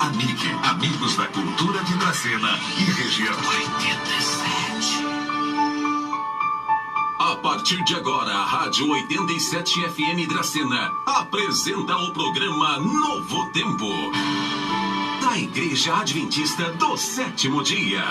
AMIC, Amigos da Cultura de Dracena e região. 87. A partir de agora, a Rádio 87 FM Dracena apresenta o programa Novo Tempo, da Igreja Adventista do Sétimo Dia.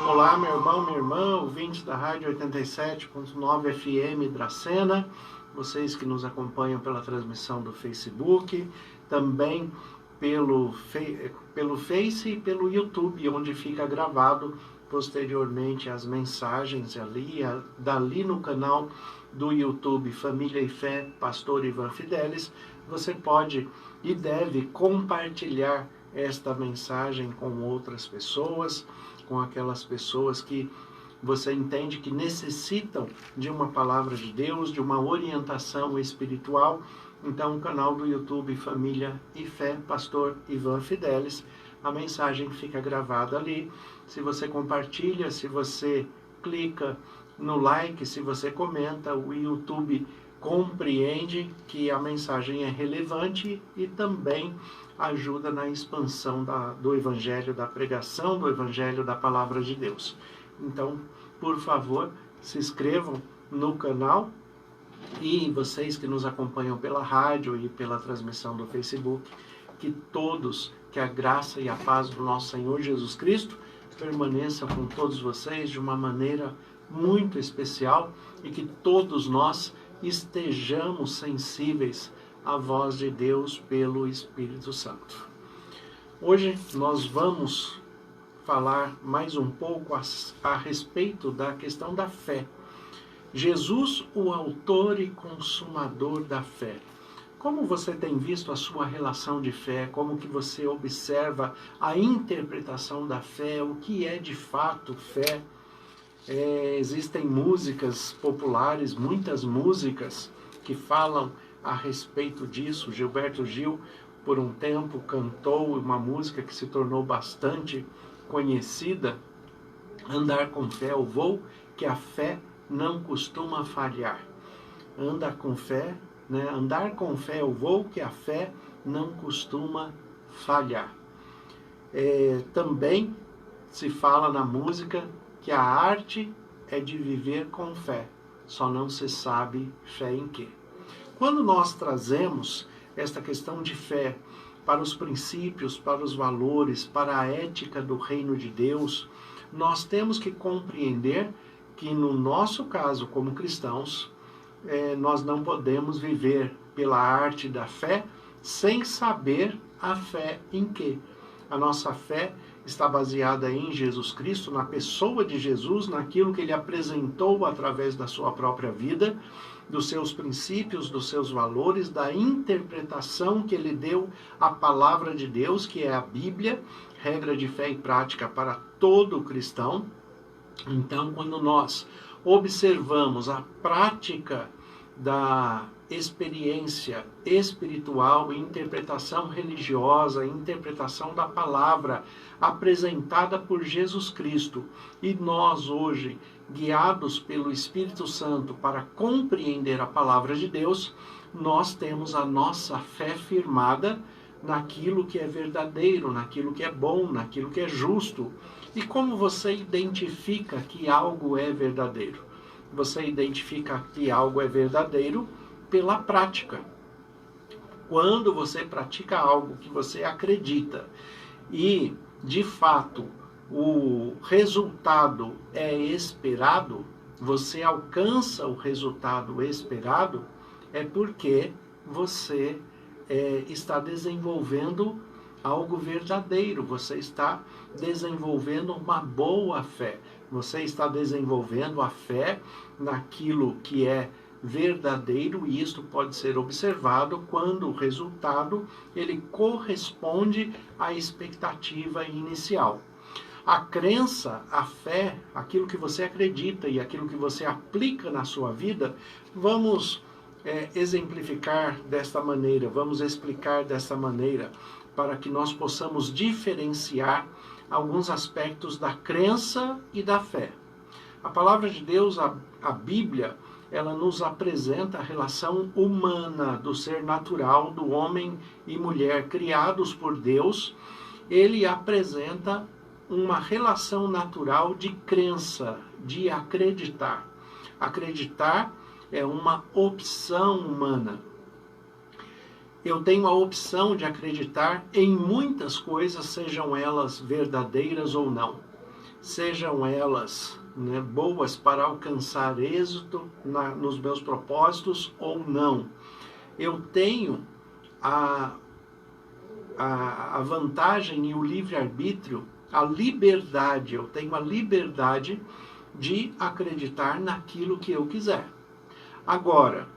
Olá, meu irmão, minha irmã, ouvintes da Rádio 87.9 FM Dracena, vocês que nos acompanham pela transmissão do Facebook, também pelo Face e pelo YouTube, onde fica gravado posteriormente as mensagens dali no canal do YouTube Família e Fé, Pastor Ivan Fidelis. Você pode e deve compartilhar esta mensagem com outras pessoas, com aquelas pessoas que você entende que necessitam de uma palavra de Deus, de uma orientação espiritual. Então, o canal do YouTube Família e Fé, Pastor Ivan Fidelis, a mensagem fica gravada ali. Se você compartilha, se você clica no like, se você comenta, o YouTube compreende que a mensagem é relevante e também ajuda na expansão do Evangelho, da pregação do Evangelho, da Palavra de Deus. Então, por favor, se inscrevam no canal, e vocês que nos acompanham pela rádio e pela transmissão do Facebook, que a graça e a paz do nosso Senhor Jesus Cristo permaneça com todos vocês de uma maneira muito especial e que todos nós estejamos sensíveis à voz de Deus pelo Espírito Santo. Hoje nós vamos falar mais um pouco a respeito da questão da fé. Jesus, o autor e consumador da fé. Como você tem visto a sua relação de fé? Como que você observa a interpretação da fé? O que é de fato fé? Existem músicas populares, muitas músicas que falam a respeito disso. Gilberto Gil, por um tempo, cantou uma música que se tornou bastante conhecida, Andar com fé eu vou, que a fé não costuma falhar. Andar com fé eu vou, que a fé não costuma falhar. Também se fala na música que a arte é de viver com fé, só não se sabe fé em quê. Quando nós trazemos esta questão de fé para os princípios, para os valores, para a ética do reino de Deus, nós temos que compreender que no nosso caso, como cristãos, nós não podemos viver pela arte da fé sem saber a fé em quê. A nossa fé está baseada em Jesus Cristo, na pessoa de Jesus, naquilo que ele apresentou através da sua própria vida, dos seus princípios, dos seus valores, da interpretação que ele deu à palavra de Deus, que é a Bíblia, regra de fé e prática para todo cristão. Então, quando nós observamos a prática da experiência espiritual, interpretação religiosa, interpretação da palavra apresentada por Jesus Cristo. E nós hoje, guiados pelo Espírito Santo para compreender a palavra de Deus, nós temos a nossa fé firmada naquilo que é verdadeiro, naquilo que é bom, naquilo que é justo. E como você identifica que algo é verdadeiro? Você identifica que algo é verdadeiro pela prática. Quando você pratica algo que você acredita e, de fato, o resultado é esperado, você alcança o resultado esperado, é porque você está desenvolvendo algo verdadeiro, você está desenvolvendo uma boa fé, você está desenvolvendo a fé naquilo que é verdadeiro, e isto pode ser observado quando o resultado ele corresponde à expectativa inicial. A crença, a fé, aquilo que você acredita e aquilo que você aplica na sua vida, vamos exemplificar desta maneira, vamos explicar desta maneira, para que nós possamos diferenciar alguns aspectos da crença e da fé. A palavra de Deus, a Bíblia, ela nos apresenta a relação humana do ser natural, do homem e mulher criados por Deus. Ele apresenta uma relação natural de crença, de acreditar. Acreditar é uma opção humana. Eu tenho a opção de acreditar em muitas coisas, sejam elas verdadeiras ou não. Sejam elas boas para alcançar êxito nos meus propósitos ou não. Eu tenho a vantagem e o livre-arbítrio, a liberdade, eu tenho a liberdade de acreditar naquilo que eu quiser. Agora,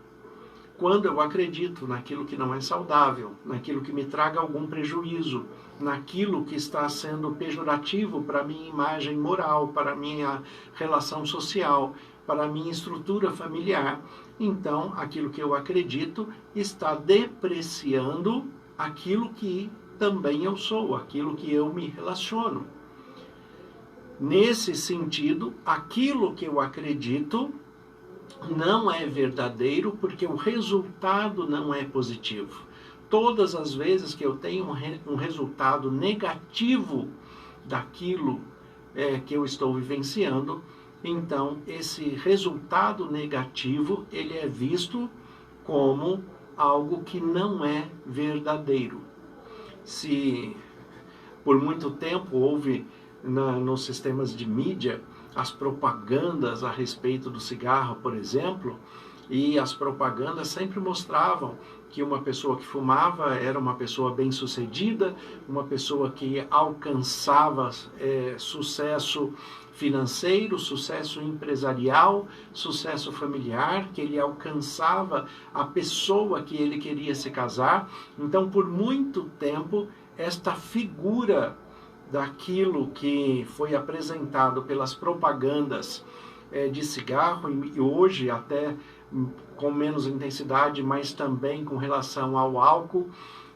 quando eu acredito naquilo que não é saudável, naquilo que me traga algum prejuízo, naquilo que está sendo pejorativo para a minha imagem moral, para a minha relação social, para a minha estrutura familiar, então aquilo que eu acredito está depreciando aquilo que também eu sou, aquilo que eu me relaciono. Nesse sentido, aquilo que eu acredito não é verdadeiro porque o resultado não é positivo. Todas as vezes que eu tenho um resultado negativo daquilo que eu estou vivenciando, então esse resultado negativo ele é visto como algo que não é verdadeiro. Se por muito tempo houve nos sistemas de mídia as propagandas a respeito do cigarro, por exemplo, e as propagandas sempre mostravam que uma pessoa que fumava era uma pessoa bem-sucedida, uma pessoa que alcançava sucesso financeiro, sucesso empresarial, sucesso familiar, que ele alcançava a pessoa que ele queria se casar. Então, por muito tempo, esta figura daquilo que foi apresentado pelas propagandas de cigarro, e hoje até com menos intensidade, mas também com relação ao álcool,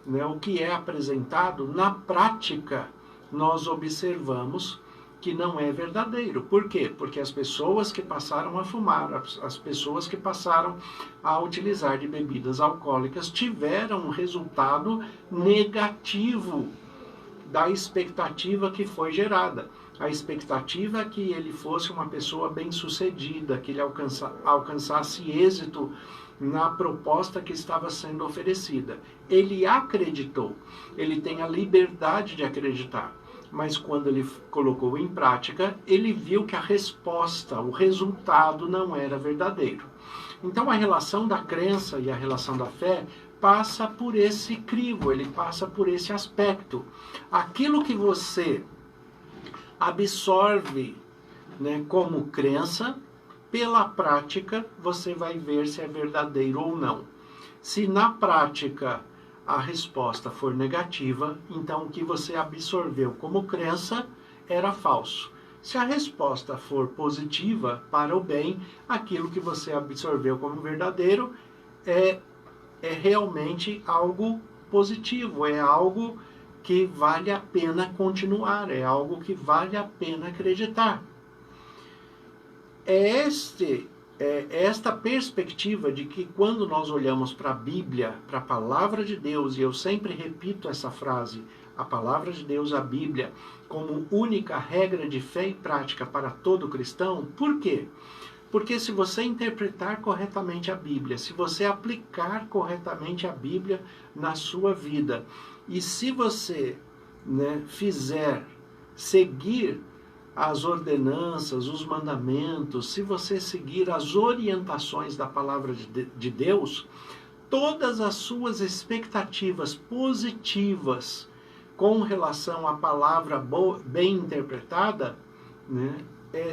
o que é apresentado, na prática, nós observamos que não é verdadeiro. Por quê? Porque as pessoas que passaram a fumar, as pessoas que passaram a utilizar de bebidas alcoólicas tiveram um resultado negativo da expectativa que foi gerada. A expectativa é que ele fosse uma pessoa bem-sucedida, que ele alcançasse êxito na proposta que estava sendo oferecida. Ele acreditou, ele tem a liberdade de acreditar, mas quando ele colocou em prática, ele viu que a resposta, o resultado não era verdadeiro. Então a relação da crença e a relação da fé passa por esse crivo, ele passa por esse aspecto. Aquilo que você absorve como crença, pela prática você vai ver se é verdadeiro ou não. Se na prática a resposta for negativa, então o que você absorveu como crença era falso. Se a resposta for positiva para o bem, aquilo que você absorveu como verdadeiro é realmente algo positivo, é algo que vale a pena continuar, é algo que vale a pena acreditar. Esta perspectiva de que quando nós olhamos para a Bíblia, para a Palavra de Deus, e eu sempre repito essa frase, a Palavra de Deus, a Bíblia, como única regra de fé e prática para todo cristão, por quê? Porque se você interpretar corretamente a Bíblia, se você aplicar corretamente a Bíblia na sua vida, e se você seguir as ordenanças, os mandamentos, se você seguir as orientações da palavra de Deus, todas as suas expectativas positivas com relação à palavra bem interpretada,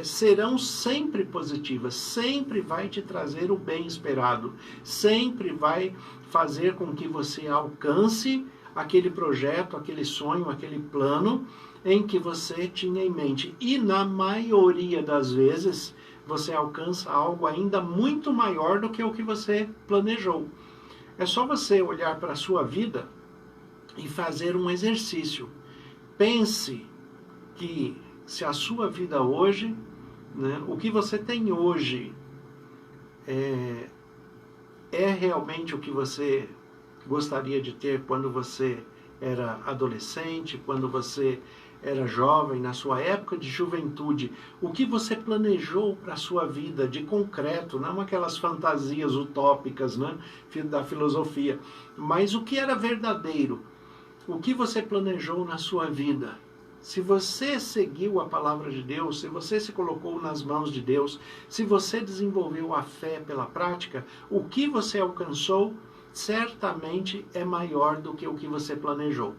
serão sempre positivas, sempre vai te trazer o bem esperado, sempre vai fazer com que você alcance aquele projeto, aquele sonho, aquele plano em que você tinha em mente. E na maioria das vezes, você alcança algo ainda muito maior do que o que você planejou. É só você olhar para a sua vida e fazer um exercício. Pense que se a sua vida hoje, o que você tem hoje, é realmente o que você gostaria de ter quando você era adolescente, quando você era jovem, na sua época de juventude, o que você planejou para a sua vida de concreto, não aquelas fantasias utópicas da filosofia, mas o que era verdadeiro, o que você planejou na sua vida. Se você seguiu a palavra de Deus, se você se colocou nas mãos de Deus, se você desenvolveu a fé pela prática, o que você alcançou certamente é maior do que o que você planejou.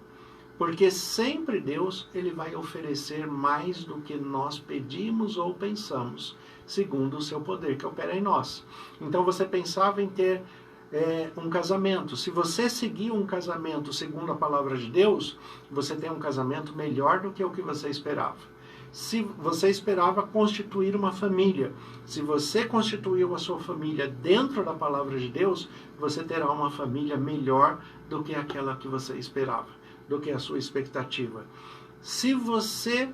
Porque sempre Deus ele vai oferecer mais do que nós pedimos ou pensamos, segundo o seu poder que opera em nós. Então você pensava em ter um casamento. Se você seguir um casamento segundo a palavra de Deus, você tem um casamento melhor do que o que você esperava. Se você esperava constituir uma família, se você constituiu a sua família dentro da palavra de Deus, você terá uma família melhor do que aquela que você esperava, do que a sua expectativa. Se você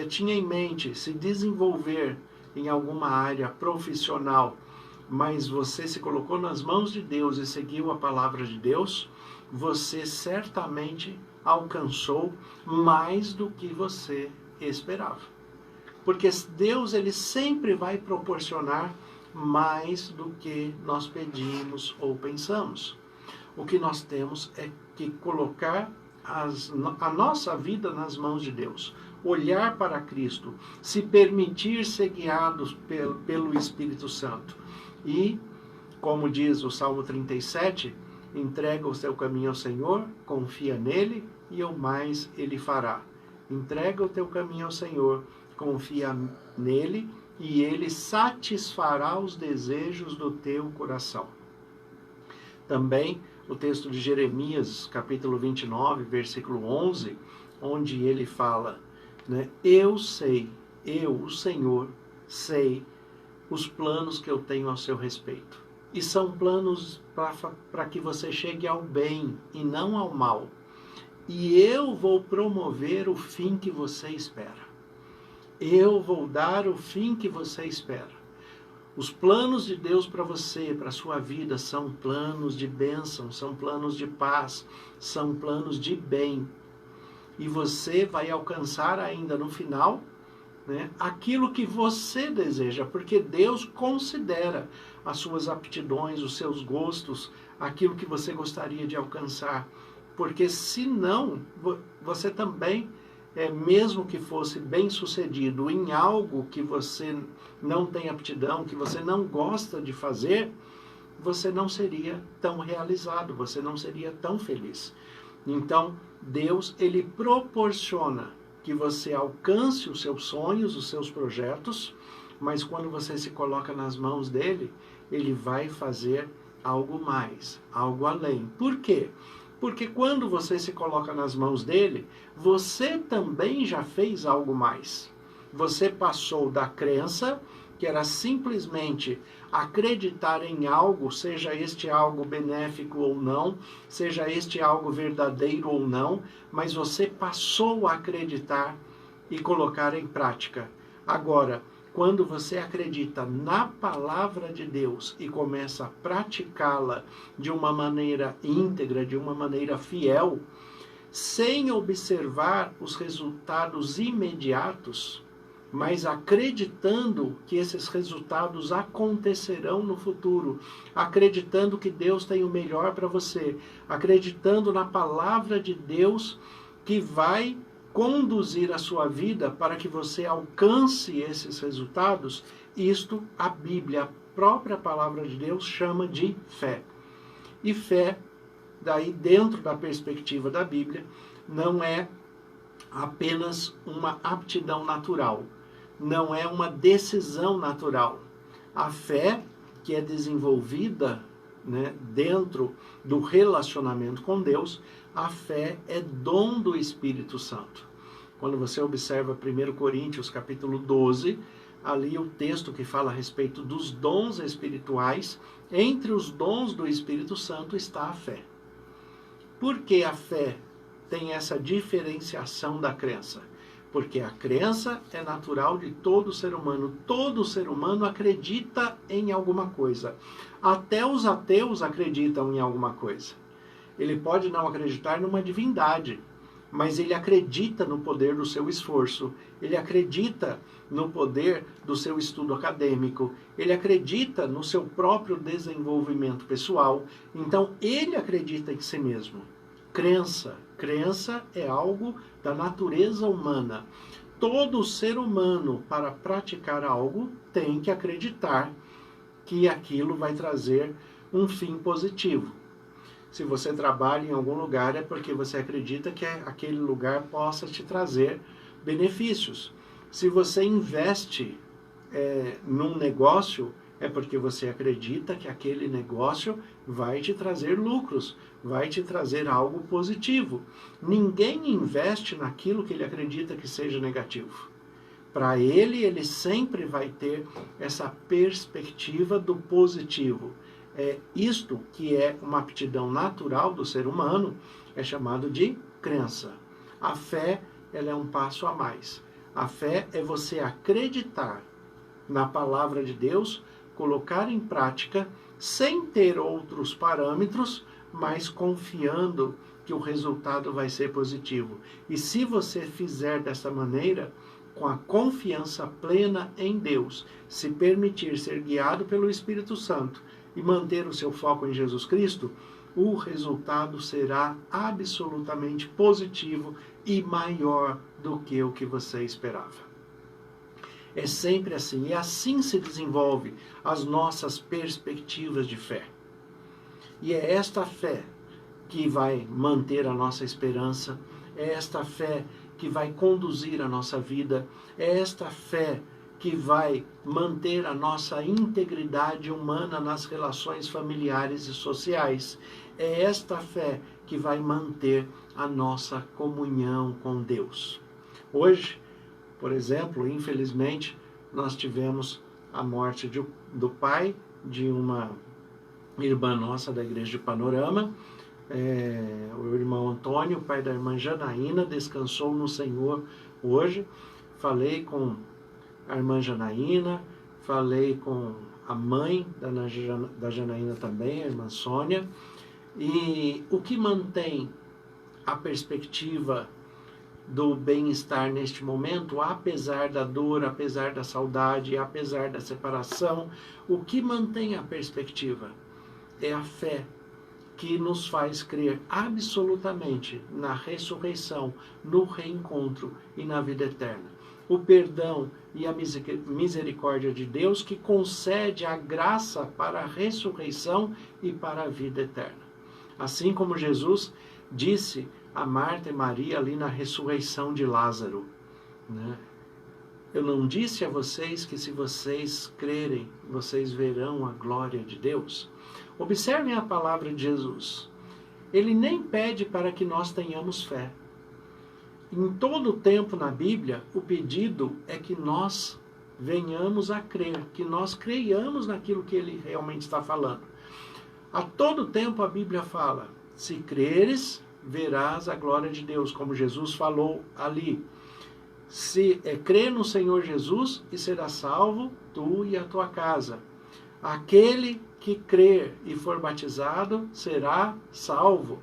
tinha em mente se desenvolver em alguma área profissional, mas você se colocou nas mãos de Deus e seguiu a palavra de Deus, você certamente alcançou mais do que você esperava. Porque Deus ele sempre vai proporcionar mais do que nós pedimos ou pensamos. O que nós temos é que colocar a nossa vida nas mãos de Deus, olhar para Cristo, se permitir ser guiados pelo Espírito Santo. E, como diz o Salmo 37, entrega o seu caminho ao Senhor, confia nele e o mais ele fará. Entrega o teu caminho ao Senhor, confia nele e ele satisfará os desejos do teu coração. Também o texto de Jeremias, capítulo 29, versículo 11, onde ele fala, eu, o Senhor, sei os planos que eu tenho ao seu respeito. E são planos para que você chegue ao bem e não ao mal. E eu vou promover o fim que você espera. Eu vou dar o fim que você espera. Os planos de Deus para você, para a sua vida, são planos de bênção, são planos de paz, são planos de bem. E você vai alcançar ainda no final aquilo que você deseja, porque Deus considera as suas aptidões, os seus gostos, aquilo que você gostaria de alcançar. Porque senão, você também, mesmo que fosse bem sucedido em algo que você não tem aptidão, que você não gosta de fazer, você não seria tão realizado, você não seria tão feliz. Então, Deus, ele proporciona que você alcance os seus sonhos, os seus projetos, mas quando você se coloca nas mãos dele, ele vai fazer algo mais, algo além. Por quê? Porque quando você se coloca nas mãos dele, você também já fez algo mais. Você passou da crença, que era simplesmente acreditar em algo, seja este algo benéfico ou não, seja este algo verdadeiro ou não, mas você passou a acreditar e colocar em prática. Agora, quando você acredita na palavra de Deus e começa a praticá-la de uma maneira íntegra, de uma maneira fiel, sem observar os resultados imediatos, mas acreditando que esses resultados acontecerão no futuro, acreditando que Deus tem o melhor para você, acreditando na palavra de Deus que vai conduzir a sua vida para que você alcance esses resultados, isto a Bíblia, a própria palavra de Deus, chama de fé. E fé, daí dentro da perspectiva da Bíblia, não é apenas uma aptidão natural, não é uma decisão natural. A fé que é desenvolvida, dentro do relacionamento com Deus, a fé é dom do Espírito Santo. Quando você observa 1 Coríntios capítulo 12, ali o texto que fala a respeito dos dons espirituais, entre os dons do Espírito Santo está a fé. Por que a fé tem essa diferenciação da crença? Porque a crença é natural de todo ser humano. Todo ser humano acredita em alguma coisa. Até os ateus acreditam em alguma coisa. Ele pode não acreditar numa divindade, mas ele acredita no poder do seu esforço, ele acredita no poder do seu estudo acadêmico, ele acredita no seu próprio desenvolvimento pessoal, então ele acredita em si mesmo. Crença é algo da natureza humana. Todo ser humano, para praticar algo, tem que acreditar que aquilo vai trazer um fim positivo. Se você trabalha em algum lugar, é porque você acredita que aquele lugar possa te trazer benefícios. Se você investe num negócio, é porque você acredita que aquele negócio vai te trazer lucros, vai te trazer algo positivo. Ninguém investe naquilo que ele acredita que seja negativo. Para ele sempre vai ter essa perspectiva do positivo. Isto que é uma aptidão natural do ser humano é chamado de crença. A fé, ela é um passo a mais. A fé é você acreditar na palavra de Deus, colocar em prática sem ter outros parâmetros, mas confiando que o resultado vai ser positivo. E se você fizer dessa maneira, com a confiança plena em Deus, se permitir ser guiado pelo Espírito Santo e manter o seu foco em Jesus Cristo, o resultado será absolutamente positivo e maior do que o que você esperava. É sempre assim, e assim se desenvolve as nossas perspectivas de fé. E é esta fé que vai manter a nossa esperança, é esta fé que vai conduzir a nossa vida, é esta fé que vai manter a nossa integridade humana nas relações familiares e sociais. É esta fé que vai manter a nossa comunhão com Deus. Hoje, por exemplo, infelizmente, nós tivemos a morte do pai de uma irmã nossa da igreja de Panorama, o irmão Antônio, pai da irmã Janaína, descansou no Senhor hoje. Falei com a irmã Janaína, falei com a mãe da Janaína também, a irmã Sônia, e o que mantém a perspectiva do bem-estar neste momento, apesar da dor, apesar da saudade, apesar da separação, o que mantém a perspectiva é a fé que nos faz crer absolutamente na ressurreição, no reencontro e na vida eterna. O perdão e a misericórdia de Deus que concede a graça para a ressurreição e para a vida eterna. Assim como Jesus disse a Marta e Maria ali na ressurreição de Lázaro, Eu não disse a vocês que se vocês crerem, vocês verão a glória de Deus? Observem a palavra de Jesus. ele nem pede para que nós tenhamos fé. Em todo o tempo na Bíblia, o pedido é que nós venhamos a crer, que nós creiamos naquilo que ele realmente está falando. A todo tempo a Bíblia fala, se creres, verás a glória de Deus, como Jesus falou ali. Se crê no Senhor Jesus e será salvo, tu e a tua casa. Aquele que crer e for batizado será salvo.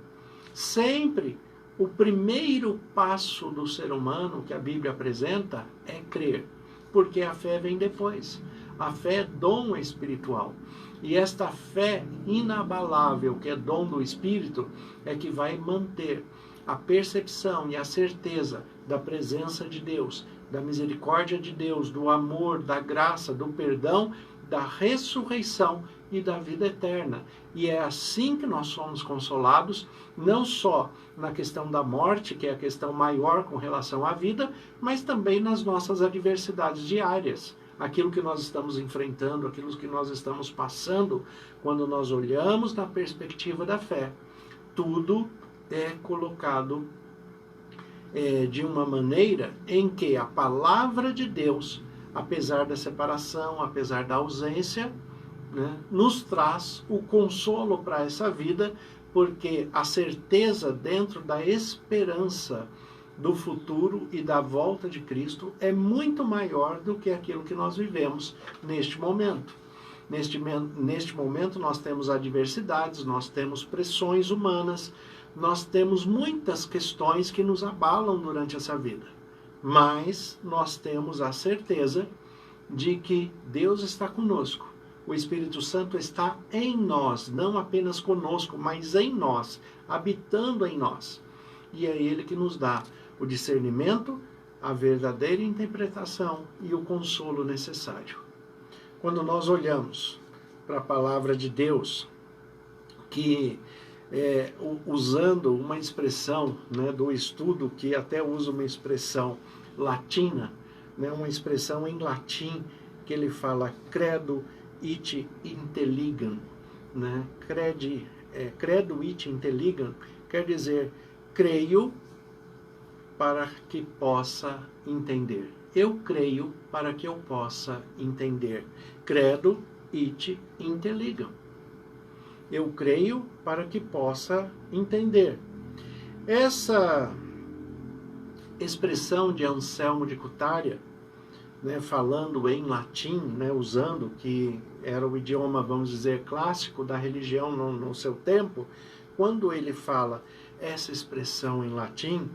Sempre o primeiro passo do ser humano que a Bíblia apresenta é crer, porque a fé vem depois. A fé é dom espiritual. E esta fé inabalável, que é dom do Espírito, é que vai manter a percepção e a certeza da presença de Deus, da misericórdia de Deus, do amor, da graça, do perdão, da ressurreição e da vida eterna. E é assim que nós somos consolados, não só na questão da morte, que é a questão maior com relação à vida, mas também nas nossas adversidades diárias. Aquilo que nós estamos enfrentando, aquilo que nós estamos passando, quando nós olhamos na perspectiva da fé, tudo é colocado de uma maneira em que a palavra de Deus, apesar da separação, apesar da ausência, né, nos traz o consolo para essa vida, porque a certeza dentro da esperança do futuro e da volta de Cristo é muito maior do que aquilo que nós vivemos neste momento. Neste momento nós temos adversidades, nós temos pressões humanas, nós temos muitas questões que nos abalam durante essa vida. Mas nós temos a certeza de que Deus está conosco. O Espírito Santo está em nós, não apenas conosco, mas em nós, habitando em nós. E é Ele que nos dá o discernimento, a verdadeira interpretação e o consolo necessário. Quando nós olhamos para a palavra de Deus, que usando uma expressão, né, do estudo, que até usa uma expressão latina, né, uma expressão em latim, que ele fala credo it intelligam, né? Credo it intelligam quer dizer creio para que possa entender. Eu creio para que eu possa entender. Credo it intelligam. Eu creio para que possa entender. Essa expressão de Anselmo de Cutária, né, falando em latim, né, usando que era o idioma, vamos dizer, clássico da religião no seu tempo, quando ele fala essa expressão em latim,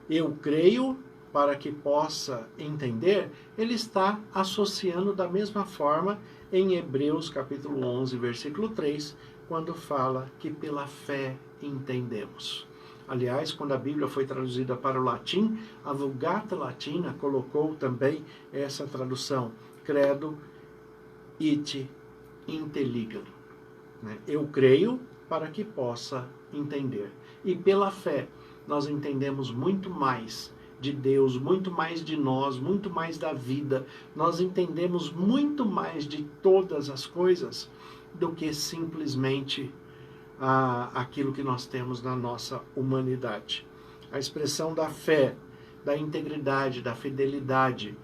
eu creio para que possa entender, ele está associando da mesma forma em Hebreus capítulo 11, versículo 3, quando fala que pela fé entendemos. Aliás, quando a Bíblia foi traduzida para o latim, a Vulgata Latina colocou também essa tradução, credo it intelligam. Eu creio para que possa entender. E pela fé, nós entendemos muito mais de Deus, muito mais de nós, muito mais da vida. Nós entendemos muito mais de todas as coisas do que simplesmente aquilo que nós temos na nossa humanidade. A expressão da fé, da integridade, da fidelidade,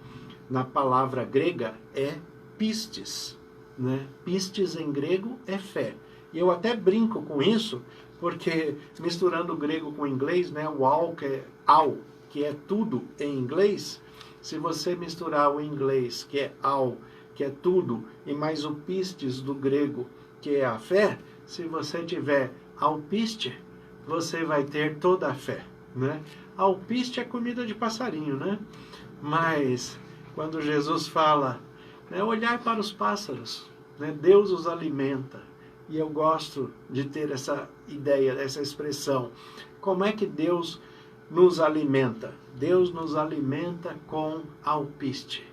na palavra grega é pistis, né? Pistis em grego é fé. E eu até brinco com isso, porque misturando o grego com o inglês, né, o ao, que é tudo em inglês, se você misturar o inglês, que é ao, que é tudo, e mais o pistis do grego, que é a fé, se você tiver alpiste, você vai ter toda a fé, né? Alpiste é comida de passarinho, né? Mas quando Jesus fala, né, olhar para os pássaros, né, Deus os alimenta. E eu gosto de ter essa ideia, essa expressão. Como é que Deus nos alimenta? Deus nos alimenta com alpiste,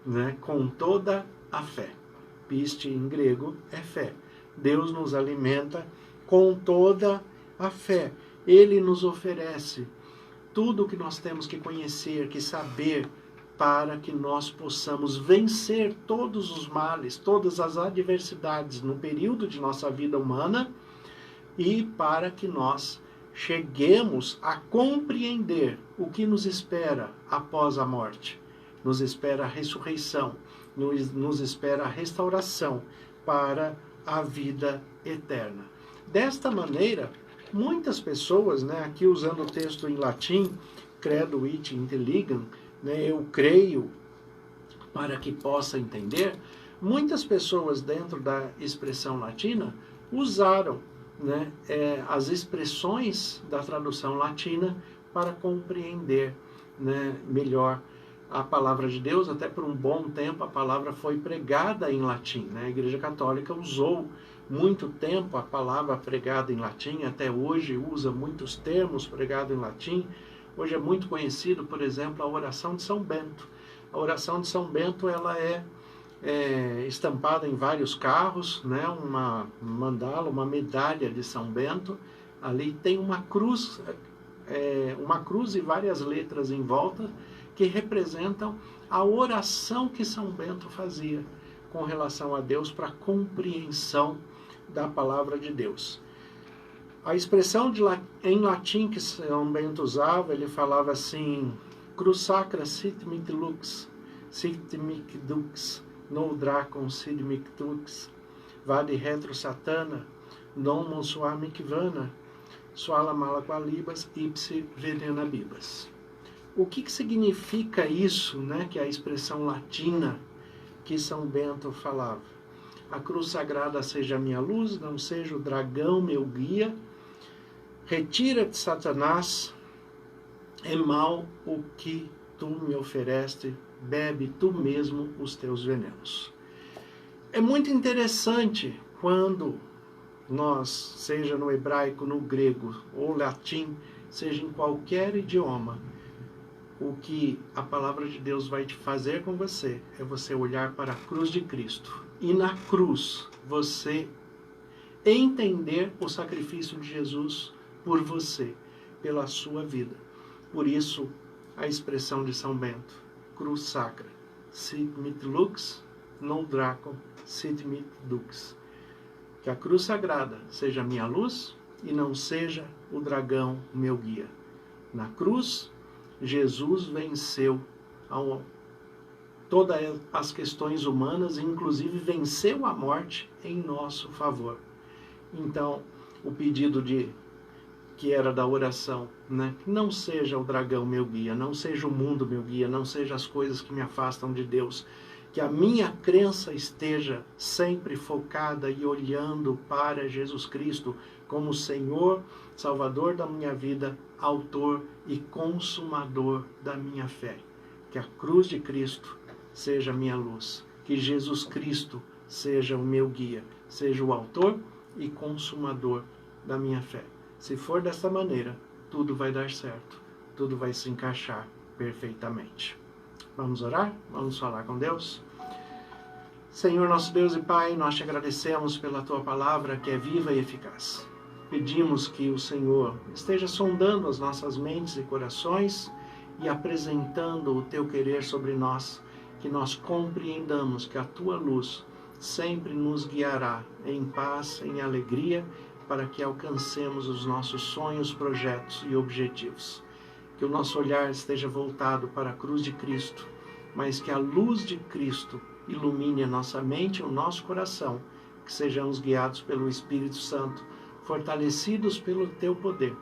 né? Com toda a fé. Piste em grego é fé. Deus nos alimenta com toda a fé. Ele nos oferece tudo o que nós temos que conhecer, que saber, para que nós possamos vencer todos os males, todas as adversidades no período de nossa vida humana, e para que nós cheguemos a compreender o que nos espera após a morte. Nos espera a ressurreição, nos espera a restauração para a vida eterna. Desta maneira, muitas pessoas, aqui usando o texto em latim, credo it intelligam, eu creio para que possa entender, muitas pessoas dentro da expressão latina usaram as expressões da tradução latina para compreender melhor a palavra de Deus. Até por um bom tempo a palavra foi pregada em latim. A Igreja Católica usou muito tempo a palavra pregada em latim, até hoje usa muitos termos pregados em latim. Hoje é muito conhecido, por exemplo, a oração de São Bento. A oração de São Bento ela é estampada em vários carros, uma mandala, uma medalha de São Bento. Ali tem uma cruz e várias letras em volta que representam a oração que São Bento fazia com relação a Deus para a compreensão da palavra de Deus. A expressão em latim que São Bento usava, ele falava assim: cruz sacra sit mic lux, sit mic dux, no dracon sit mic tux, vade retro satana, non monsuar mic vana, suala mala qualibas, ipse venena bibas. O que significa isso, que é a expressão latina que São Bento falava? A cruz sagrada seja a minha luz, não seja o dragão meu guia. Retira-te, Satanás, é mal o que tu me ofereste, bebe tu mesmo os teus venenos. É muito interessante quando nós, seja no hebraico, no grego ou latim, seja em qualquer idioma, o que a palavra de Deus vai te fazer com você é você olhar para a cruz de Cristo e na cruz você entender o sacrifício de Jesus por você, pela sua vida. Por isso a expressão de São Bento: cruz sacra, sit mit lux, non dracon, sit mit dux. Que a cruz sagrada seja a minha luz e não seja o dragão meu guia. Na cruz, Jesus venceu todas as questões humanas, inclusive venceu a morte em nosso favor. Então, o pedido que era da oração, não seja o dragão meu guia, não seja o mundo meu guia, não seja as coisas que me afastam de Deus, que a minha crença esteja sempre focada e olhando para Jesus Cristo como Senhor, Salvador da minha vida, autor e consumador da minha fé. Que a cruz de Cristo seja a minha luz, que Jesus Cristo seja o meu guia, seja o autor e consumador da minha fé. Se for dessa maneira, tudo vai dar certo, tudo vai se encaixar perfeitamente. Vamos orar? Vamos falar com Deus? Senhor, nosso Deus e Pai, nós te agradecemos pela Tua palavra que é viva e eficaz. Pedimos que o Senhor esteja sondando as nossas mentes e corações e apresentando o Teu querer sobre nós, que nós compreendamos que a Tua luz sempre nos guiará em paz, em alegria, para que alcancemos os nossos sonhos, projetos e objetivos. Que o nosso olhar esteja voltado para a cruz de Cristo, mas que a luz de Cristo ilumine a nossa mente e o nosso coração, que sejamos guiados pelo Espírito Santo, fortalecidos pelo Teu poder.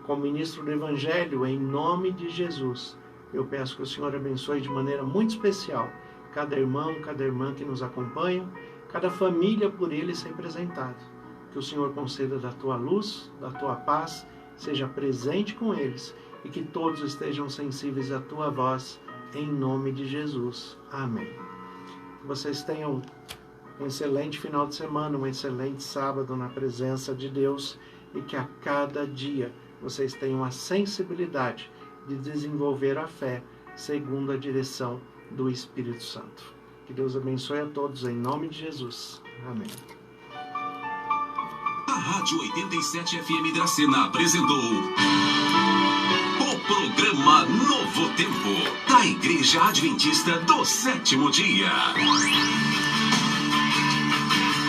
Como ministro do Evangelho, em nome de Jesus, eu peço que o Senhor abençoe de maneira muito especial cada irmão, cada irmã que nos acompanham, cada família por eles representada. Que o Senhor conceda da Tua luz, da Tua paz, seja presente com eles e que todos estejam sensíveis à Tua voz, em nome de Jesus. Amém. Que vocês tenham um excelente final de semana, um excelente sábado na presença de Deus e que a cada dia vocês tenham a sensibilidade de desenvolver a fé segundo a direção do Espírito Santo. Que Deus abençoe a todos em nome de Jesus. Amém. A Rádio 87 FM Dracena apresentou o programa Novo Tempo, da Igreja Adventista do Sétimo Dia.